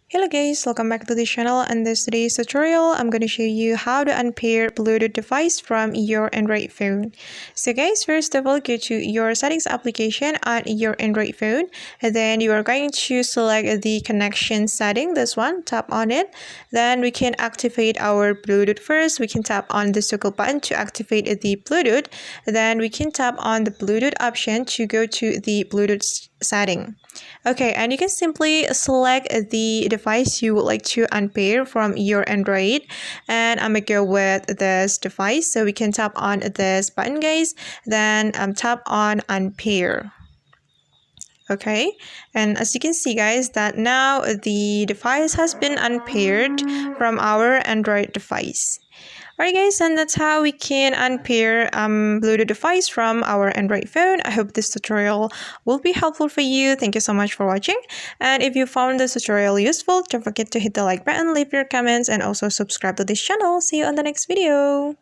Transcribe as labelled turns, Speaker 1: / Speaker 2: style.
Speaker 1: Hello guys, welcome back to the channel. And this today's tutorial, I'm going to show you how to unpair Bluetooth device from your Android phone. So guys, first of all, go to your settings application on your Android phone, and then you are going to select the connection setting, this one, tap on it. Then we can activate our Bluetooth first. We can tap on the circle button to activate the Bluetooth. Then we can tap on the Bluetooth option to go to the Bluetooth setting. Okay, and you can simply select the device you would like to unpair from your Android, and I'm gonna go with this device. So we can tap on this button, guys, then tap on unpair. Okay, and as you can see, guys, that now the device has been unpaired from our Android device. Alright guys, and that's how we can unpair Bluetooth device from our Android phone. I hope this tutorial will be helpful for you. Thank you so much for watching. And if you found this tutorial useful, don't forget to hit the like button, leave your comments, and also subscribe to this channel. See you on the next video.